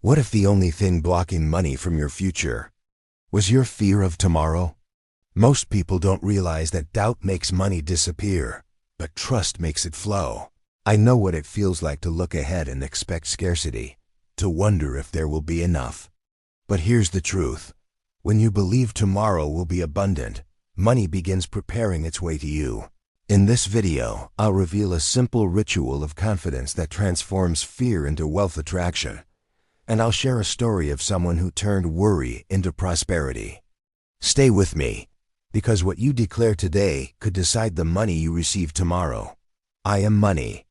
What if the only thing blocking money from your future was your fear of tomorrow? Most people don't realize that doubt makes money disappear, but trust makes it flow. I know what it feels like to look ahead and expect scarcity, to wonder if there will be enough. But here's the truth. When you believe tomorrow will be abundant, money begins preparing its way to you. In this video, I'll reveal a simple ritual of confidence that transforms fear into wealth attraction. And I'll share a story of someone who turned worry into prosperity. Stay with me, because what you declare today could decide the money you receive tomorrow. I am money.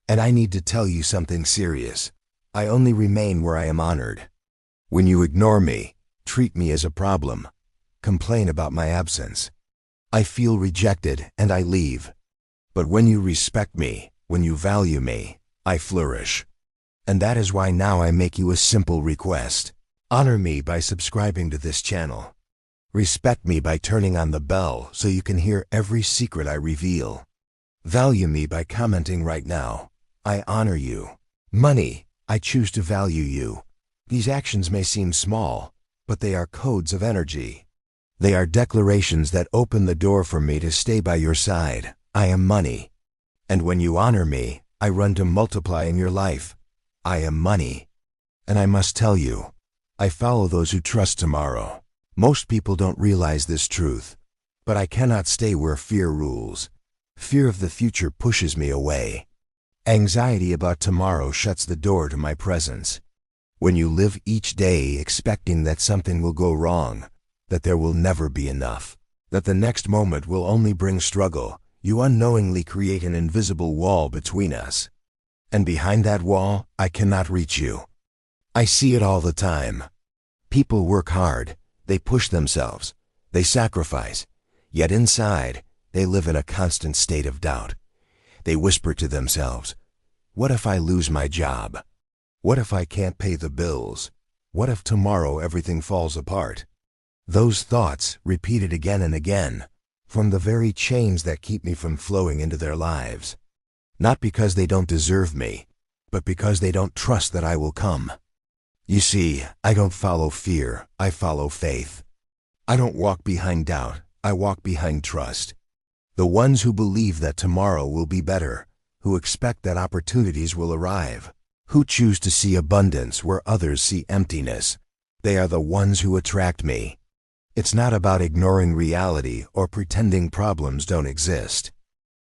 And I need to tell you something serious. I only remain where I am honored. When you ignore me, treat me as a problem, complain about my absence, I feel rejected and I leave. But when you respect me, when you value me, I flourish. And that is why now I make you a simple request. Honor me by subscribing to this channel. Respect me by turning on the bell so you can hear every secret I reveal. Value me by commenting right now. I honor you. Money, I choose to value you. These actions may seem small, but they are codes of energy. They are declarations that open the door for me to stay by your side. I am money. And when you honor me, I run to multiply in your life. I am money. And I must tell you, I follow those who trust tomorrow. Most people don't realize this truth, but I cannot stay where fear rules. Fear of the future pushes me away. Anxiety about tomorrow shuts the door to my presence. When you live each day expecting that something will go wrong, that there will never be enough, that the next moment will only bring struggle, you unknowingly create an invisible wall between us. And behind that wall, I cannot reach you. I see it all the time. People work hard, they push themselves, they sacrifice, yet inside, they live in a constant state of doubt. They whisper to themselves, what if I lose my job? What if I can't pay the bills? What if tomorrow everything falls apart? Those thoughts, repeated again and again, form the very chains that keep me from flowing into their lives. Not because they don't deserve me, but because they don't trust that I will come. You see, I don't follow fear, I follow faith. I don't walk behind doubt, I walk behind trust. The ones who believe that tomorrow will be better, who expect that opportunities will arrive, who choose to see abundance where others see emptiness, they are the ones who attract me. It's not about ignoring reality or pretending problems don't exist.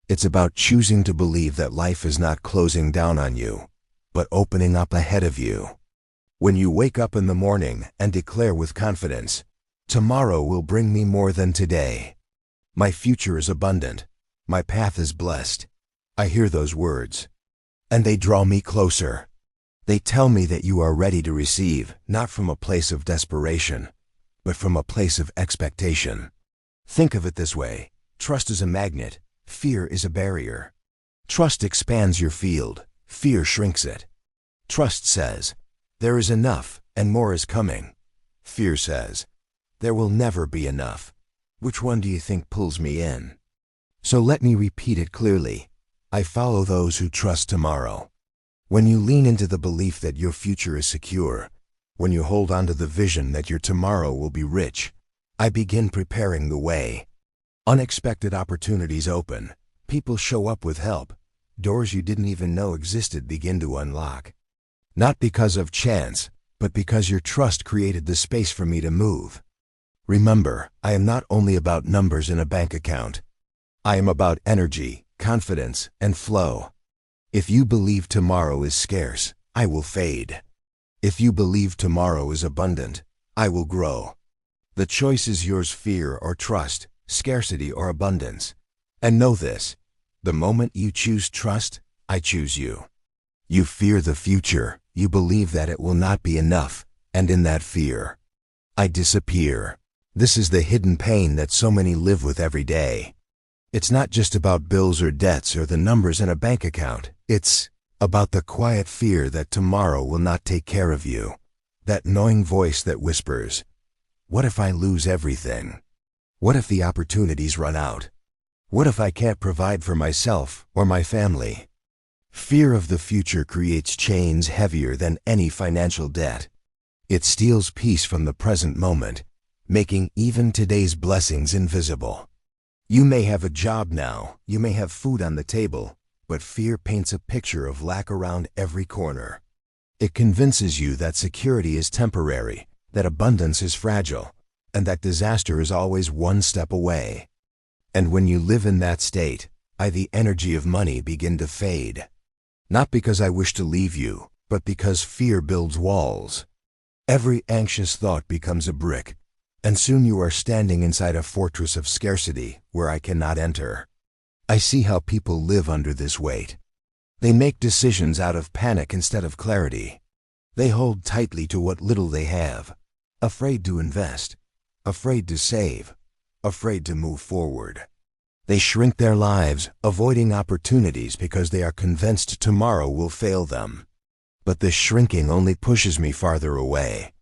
It's about choosing to believe that life is not closing down on you, but opening up ahead of you. When you wake up in the morning and declare with confidence, tomorrow will bring me more than today. My future is abundant. My path is blessed. I hear those words, and they draw me closer. They tell me that you are ready to receive, not from a place of desperation, but from a place of expectation. Think of it this way. Trust is a magnet. Fear is a barrier. Trust expands your field. Fear shrinks it. Trust says, there is enough and more is coming. Fear says, there will never be enough. Which one do you think pulls me in? So let me repeat it clearly. I follow those who trust tomorrow. When you lean into the belief that your future is secure, when you hold on to the vision that your tomorrow will be rich, I begin preparing the way. Unexpected opportunities open. People show up with help. Doors you didn't even know existed begin to unlock. Not because of chance, but because your trust created the space for me to move. Remember, I am not only about numbers in a bank account. I am about energy, confidence, and flow. If you believe tomorrow is scarce, I will fade. If you believe tomorrow is abundant, I will grow. The choice is yours, fear or trust, scarcity or abundance. And know this, the moment you choose trust, I choose you. You fear the future, you believe that it will not be enough, and in that fear, I disappear. This is the hidden pain that so many live with every day. It's not just about bills or debts or the numbers in a bank account. It's about the quiet fear that tomorrow will not take care of you. That gnawing voice that whispers, what if I lose everything? What if the opportunities run out? What if I can't provide for myself or my family? Fear of the future creates chains heavier than any financial debt. It steals peace from the present moment, making even today's blessings invisible. You may have a job now, you may have food on the table, but fear paints a picture of lack around every corner. It convinces you that security is temporary, that abundance is fragile, and that disaster is always one step away. And when you live in that state, the energy of money begin to fade. Not because I wish to leave you, but because fear builds walls. Every anxious thought becomes a brick, and soon you are standing inside a fortress of scarcity where I cannot enter. I see how people live under this weight. They make decisions out of panic instead of clarity. They hold tightly to what little they have, afraid to invest, afraid to save, afraid to move forward. They shrink their lives, avoiding opportunities because they are convinced tomorrow will fail them. But this shrinking only pushes me farther away.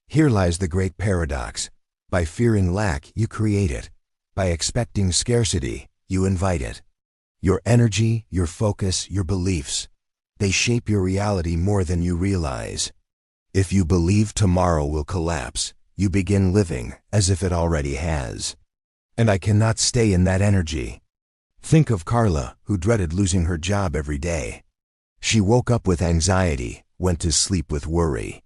Here lies the great paradox. By fearing lack, you create it. By expecting scarcity, you invite it. Your energy, your focus, your beliefs, they shape your reality more than you realize. If you believe tomorrow will collapse, you begin living as if it already has. And I cannot stay in that energy. Think of Carla, who dreaded losing her job every day. She woke up with anxiety, went to sleep with worry.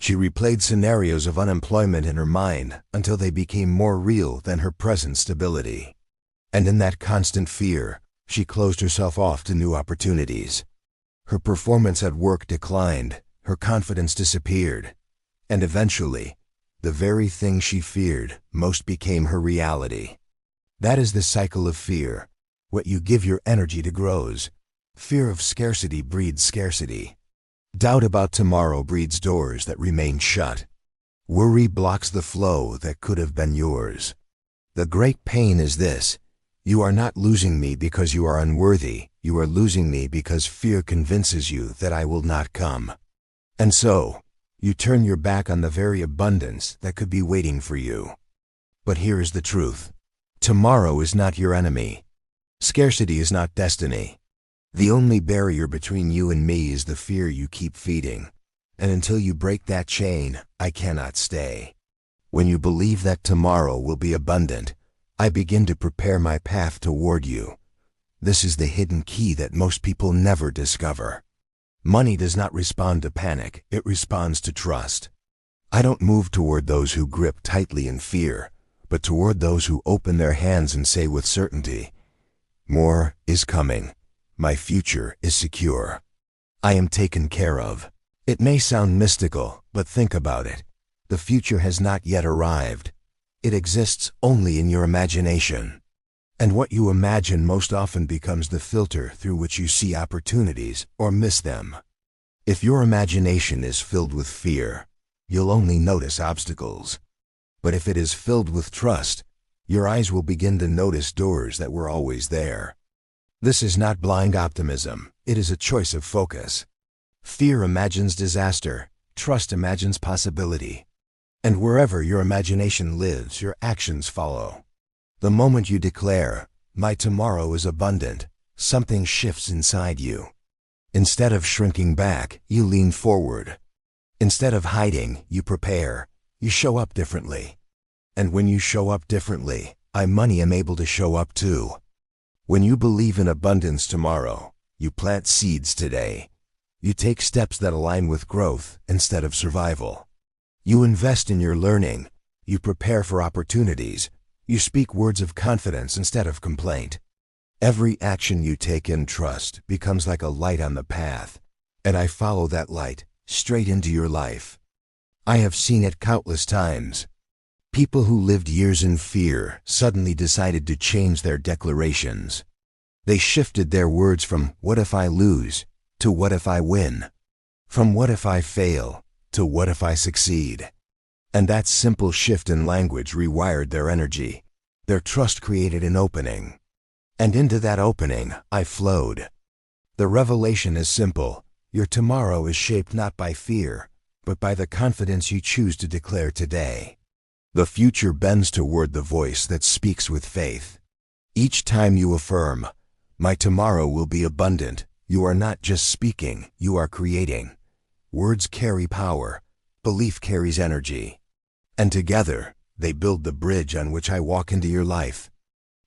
She replayed scenarios of unemployment in her mind until they became more real than her present stability. And in that constant fear, she closed herself off to new opportunities. Her performance at work declined, her confidence disappeared, and eventually, the very thing she feared most became her reality. That is the cycle of fear. What you give your energy to grows. Fear of scarcity breeds scarcity. Doubt about tomorrow breeds doors that remain shut. Worry blocks the flow that could have been yours. The great pain is this: you are not losing me because you are unworthy. You are losing me because fear convinces you that I will not come. And so, you turn your back on the very abundance that could be waiting for you. But here is the truth. Tomorrow is not your enemy. Scarcity is not destiny. The only barrier between you and me is the fear you keep feeding. And until you break that chain, I cannot stay. When you believe that tomorrow will be abundant, I begin to prepare my path toward you. This is the hidden key that most people never discover. Money does not respond to panic, it responds to trust. I don't move toward those who grip tightly in fear, but toward those who open their hands and say with certainty, more is coming. My future is secure. I am taken care of. It may sound mystical, but think about it. The future has not yet arrived. It exists only in your imagination. And what you imagine most often becomes the filter through which you see opportunities or miss them. If your imagination is filled with fear, you'll only notice obstacles. But if it is filled with trust, your eyes will begin to notice doors that were always there. This is not blind optimism, it is a choice of focus. Fear imagines disaster, trust imagines possibility. And wherever your imagination lives, your actions follow. The moment you declare, my tomorrow is abundant, something shifts inside you. Instead of shrinking back, you lean forward. Instead of hiding, you prepare. You show up differently. And when you show up differently, money am able to show up too. When you believe in abundance tomorrow, you plant seeds today. You take steps that align with growth instead of survival. You invest in your learning. You prepare for opportunities. You speak words of confidence instead of complaint. Every action you take in trust becomes like a light on the path, and I follow that light straight into your life. I have seen it countless times. People who lived years in fear suddenly decided to change their declarations. They shifted their words from "what if I lose" to "what if I win," from "what if I fail" to "what if I succeed." And that simple shift in language rewired their energy. Their trust created an opening. And into that opening, I flowed. The revelation is simple. Your tomorrow is shaped not by fear, but by the confidence you choose to declare today. The future bends toward the voice that speaks with faith. Each time you affirm, my tomorrow will be abundant, You are not just speaking, you are creating. Words carry power. Belief carries energy. And together, they build the bridge on which I walk into your life.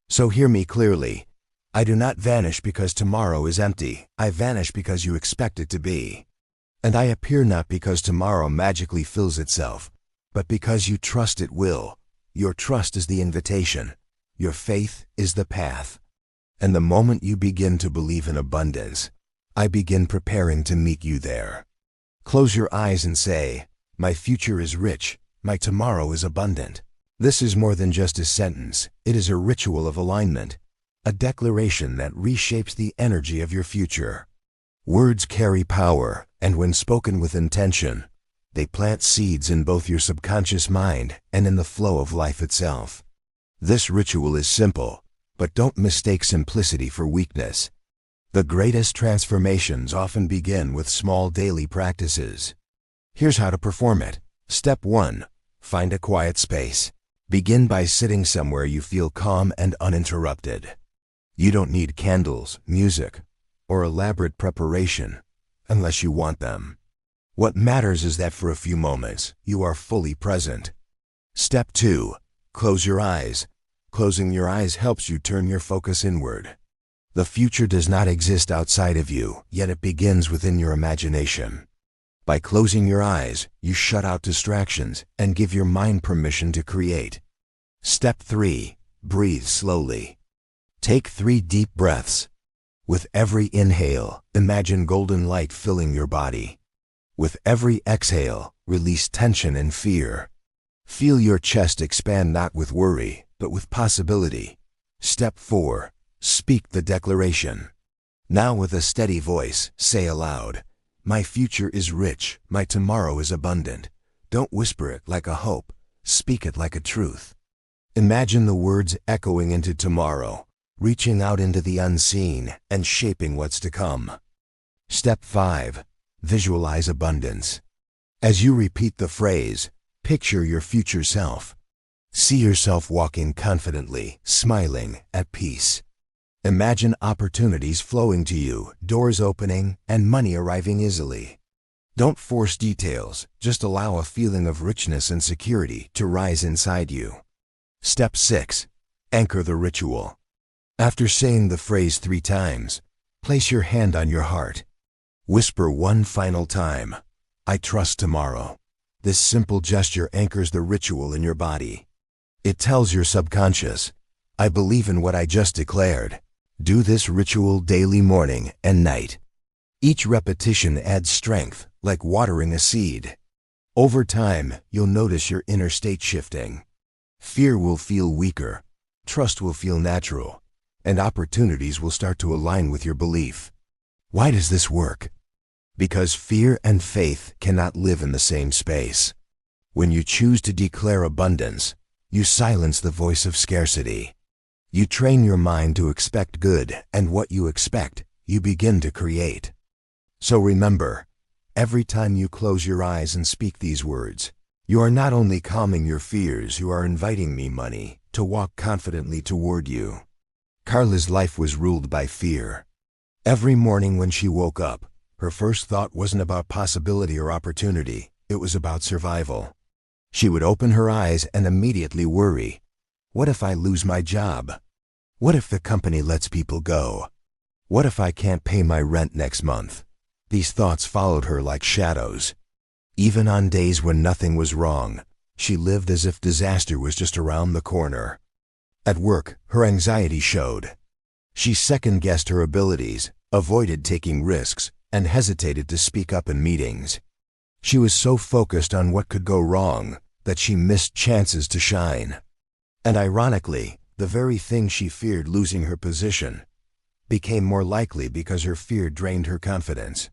So hear me clearly. I do not vanish because tomorrow is empty. I vanish because you expect it to be. And I appear not because tomorrow magically fills itself, but because you trust it will. Your trust is the invitation. Your faith is the path. And the moment you begin to believe in abundance, I begin preparing to meet you there. Close your eyes and say, my future is rich, my tomorrow is abundant. This is more than just a sentence. It is a ritual of alignment, a declaration that reshapes the energy of your future. Words carry power, and when spoken with intention, they plant seeds in both your subconscious mind and in the flow of life itself. This ritual is simple, but don't mistake simplicity for weakness. The greatest transformations often begin with small daily practices. Here's how to perform it. Step 1. Find a quiet space. Begin by sitting somewhere you feel calm and uninterrupted. You don't need candles, music, or elaborate preparation, unless you want them. What matters is that for a few moments, you are fully present. Step 2. Close your eyes. Closing your eyes helps you turn your focus inward. The future does not exist outside of you, yet it begins within your imagination. By closing your eyes, you shut out distractions and give your mind permission to create. Step 3. Breathe slowly. Take 3 deep breaths. With every inhale, imagine golden light filling your body. With every exhale, release tension and fear. Feel your chest expand not with worry, but with possibility. Step 4. Speak the declaration. Now with a steady voice, say aloud, my future is rich, my tomorrow is abundant. Don't whisper it like a hope, speak it like a truth. Imagine the words echoing into tomorrow, reaching out into the unseen and shaping what's to come. Step 5. Visualize abundance. As you repeat the phrase, picture your future self. See yourself walking confidently, smiling, at peace. Imagine opportunities flowing to you, doors opening, and money arriving easily. Don't force details, just allow a feeling of richness and security to rise inside you. Step 6. Anchor the ritual. After saying the phrase 3 times, place your hand on your heart. Whisper one final time, I trust tomorrow. This simple gesture anchors the ritual in your body. It tells your subconscious, I believe in what I just declared. Do this ritual daily, morning and night. Each repetition adds strength, like watering a seed. Over time, you'll notice your inner state shifting. Fear will feel weaker, trust will feel natural, and opportunities will start to align with your belief. Why does this work? Because fear and faith cannot live in the same space. When you choose to declare abundance, you silence the voice of scarcity. You train your mind to expect good, and what you expect, you begin to create. So remember, every time you close your eyes and speak these words, you are not only calming your fears, you are inviting me, money, to walk confidently toward you. Carla's life was ruled by fear. Every morning when she woke up, her first thought wasn't about possibility or opportunity, it was about survival. She would open her eyes and immediately worry. What if I lose my job? What if the company lets people go? What if I can't pay my rent next month? These thoughts followed her like shadows. Even on days when nothing was wrong, she lived as if disaster was just around the corner. At work, her anxiety showed. She second-guessed her abilities, avoided taking risks, and hesitated to speak up in meetings. She was so focused on what could go wrong that she missed chances to shine. And ironically, the very thing she feared, losing her position, became more likely because her fear drained her confidence.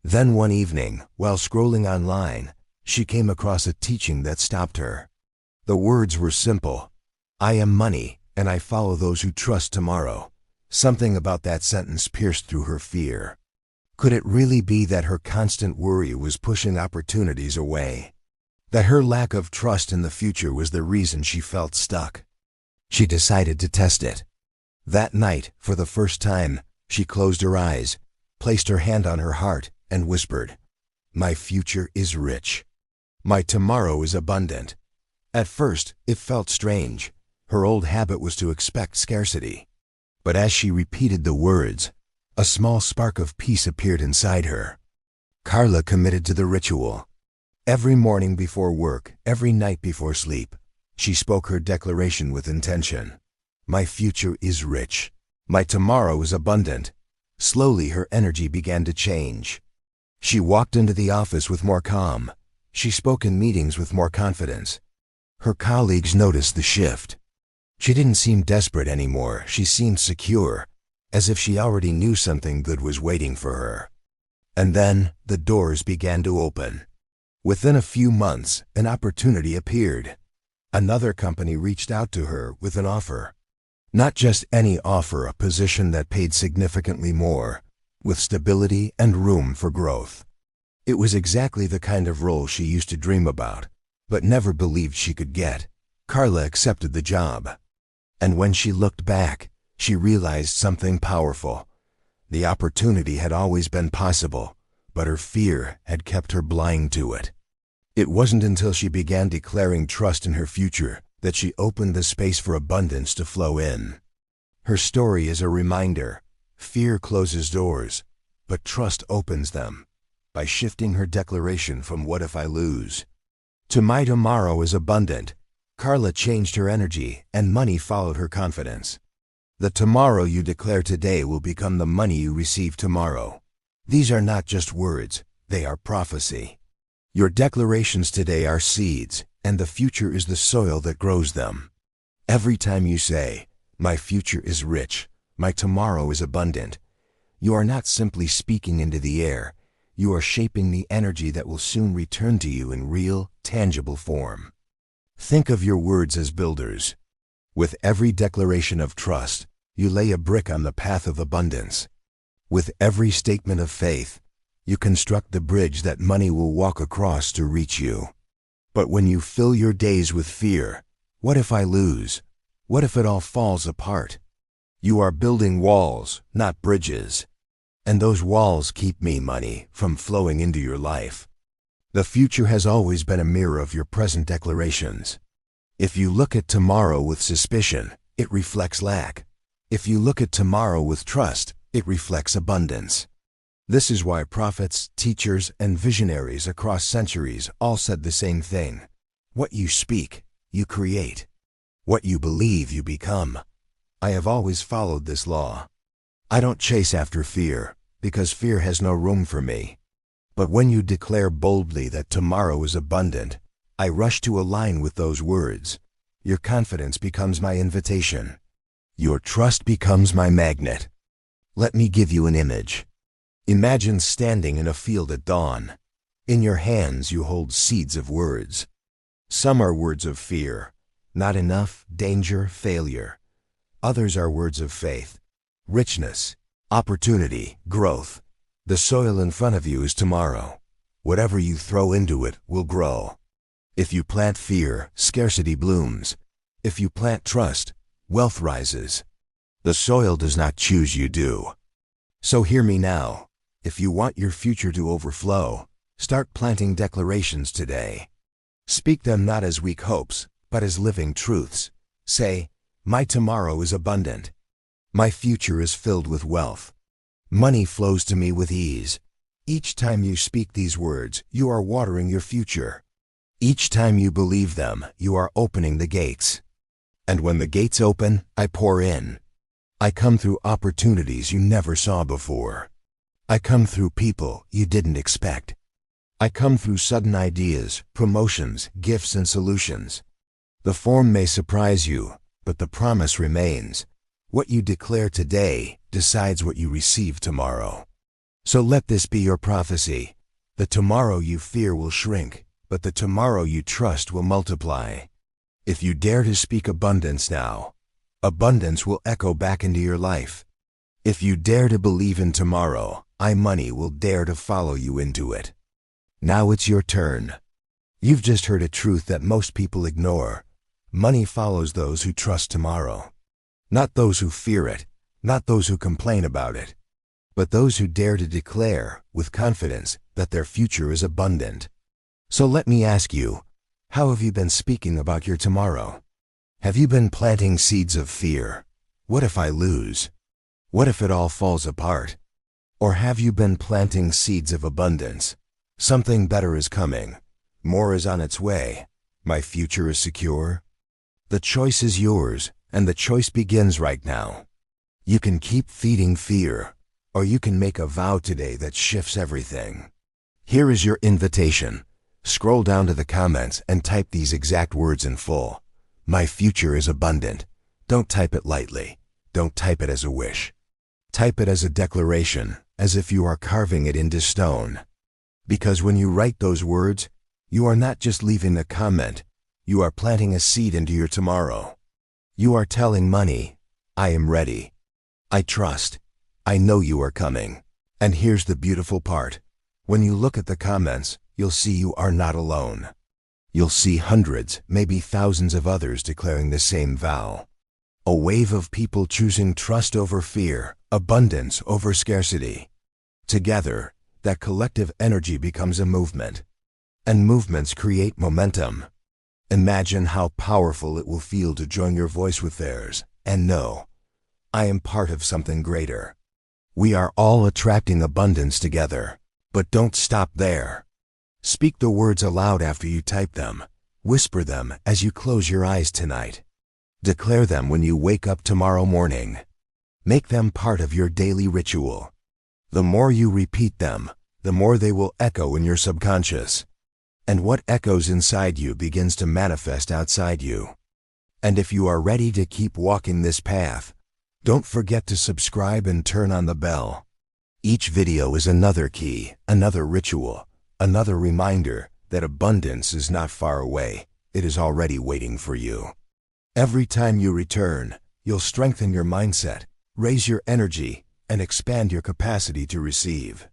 Then one evening, while scrolling online, she came across a teaching that stopped her. The words were simple. I am money, and I follow those who trust tomorrow. Something about that sentence pierced through her fear. Could it really be that her constant worry was pushing opportunities away? That her lack of trust in the future was the reason she felt stuck? She decided to test it. That night, for the first time, she closed her eyes, placed her hand on her heart, and whispered, "My future is rich. My tomorrow is abundant." At first, it felt strange. Her old habit was to expect scarcity. But as she repeated the words, a small spark of peace appeared inside her. Carla committed to the ritual. Every morning before work, every night before sleep, she spoke her declaration with intention. "My future is rich. My tomorrow is abundant." Slowly, her energy began to change. She walked into the office with more calm. She spoke in meetings with more confidence. Her colleagues noticed the shift. She didn't seem desperate anymore. She seemed secure, as if she already knew something good was waiting for her. And then the doors began to open. Within a few months, an opportunity appeared. Another company reached out to her with an offer. Not just any offer, a position that paid significantly more, with stability and room for growth. It was exactly the kind of role she used to dream about, but never believed she could get. Carla accepted the job. And when she looked back, she realized something powerful. The opportunity had always been possible, but her fear had kept her blind to it. It wasn't until she began declaring trust in her future that she opened the space for abundance to flow in. Her story is a reminder. Fear closes doors, but trust opens them. By shifting her declaration from "what if I lose" to "my tomorrow is abundant," Carla changed her energy, and money followed her confidence. The tomorrow you declare today will become the money you receive tomorrow. These are not just words, they are prophecy. Your declarations today are seeds, and the future is the soil that grows them. Every time you say, "My future is rich, my tomorrow is abundant," you are not simply speaking into the air, you are shaping the energy that will soon return to you in real, tangible form. Think of your words as builders. With every declaration of trust, you lay a brick on the path of abundance. With every statement of faith, you construct the bridge that money will walk across to reach you. But when you fill your days with fear, "What if I lose? What if it all falls apart?" you are building walls, not bridges. And those walls keep money from flowing into your life. The future has always been a mirror of your present declarations. If you look at tomorrow with suspicion, it reflects lack. If you look at tomorrow with trust, it reflects abundance. This is why prophets, teachers, and visionaries across centuries all said the same thing. What you speak, you create. What you believe, you become. I have always followed this law. I don't chase after fear, because fear has no room for me. But when you declare boldly that tomorrow is abundant, I rush to align with those words. Your confidence becomes my invitation. Your trust becomes my magnet. Let me give you an image. Imagine standing in a field at dawn. In your hands you hold seeds of words. Some are words of fear, not enough, danger, failure. Others are words of faith, richness, opportunity, growth. The soil in front of you is tomorrow. Whatever you throw into it will grow. If you plant fear, scarcity blooms. If you plant trust, wealth rises. The soil does not choose, you do. So hear me now. If you want your future to overflow, start planting declarations today. Speak them not as weak hopes, but as living truths. Say, "My tomorrow is abundant. My future is filled with wealth. Money flows to me with ease." Each time you speak these words, you are watering your future. Each time you believe them, you are opening the gates. And when the gates open, I pour in. I come through opportunities you never saw before. I come through people you didn't expect. I come through sudden ideas, promotions, gifts, and solutions. The form may surprise you, but the promise remains. What you declare today decides what you receive tomorrow. So let this be your prophecy. The tomorrow you fear will shrink, but the tomorrow you trust will multiply. If you dare to speak abundance now, abundance will echo back into your life. If you dare to believe in tomorrow, money will dare to follow you into it. Now it's your turn. You've just heard a truth that most people ignore. Money follows those who trust tomorrow. Not those who fear it, not those who complain about it, but those who dare to declare with confidence that their future is abundant. So let me ask you, how have you been speaking about your tomorrow? Have you been planting seeds of fear? What if I lose? What if it all falls apart? Or have you been planting seeds of abundance? Something better is coming. More is on its way. My future is secure. The choice is yours, and the choice begins right now. You can keep feeding fear, or you can make a vow today that shifts everything. Here is your invitation. Scroll down to the comments and type these exact words in full. My future is abundant. Don't type it lightly. Don't type it as a wish. Type it as a declaration, as if you are carving it into stone. Because when you write those words, you are not just leaving a comment, you are planting a seed into your tomorrow. You are telling money, I am ready. I trust. I know you are coming. And here's the beautiful part. When you look at the comments, you'll see you are not alone. You'll see hundreds, maybe thousands of others declaring the same vow. A wave of people choosing trust over fear, abundance over scarcity. Together, that collective energy becomes a movement. And movements create momentum. Imagine how powerful it will feel to join your voice with theirs, and know, I am part of something greater. We are all attracting abundance together, but don't stop there. Speak the words aloud after you type them. Whisper them as you close your eyes tonight. Declare them when you wake up tomorrow morning. Make them part of your daily ritual. The more you repeat them, the more they will echo in your subconscious. And what echoes inside you begins to manifest outside you. And if you are ready to keep walking this path, don't forget to subscribe and turn on the bell. Each video is another key, another ritual, another reminder that abundance is not far away. It is already waiting for you. Every time you return, you'll strengthen your mindset, raise your energy, and expand your capacity to receive.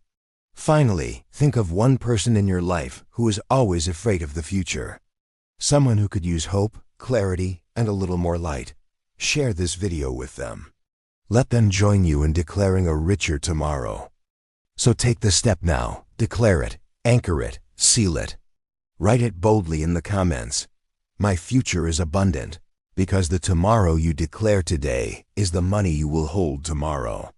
Finally, think of one person in your life who is always afraid of the future. Someone who could use hope, clarity, and a little more light. Share this video with them. Let them join you in declaring a richer tomorrow. So take the step now, declare it, anchor it, seal it. Write it boldly in the comments. My future is abundant, because the tomorrow you declare today is the money you will hold tomorrow.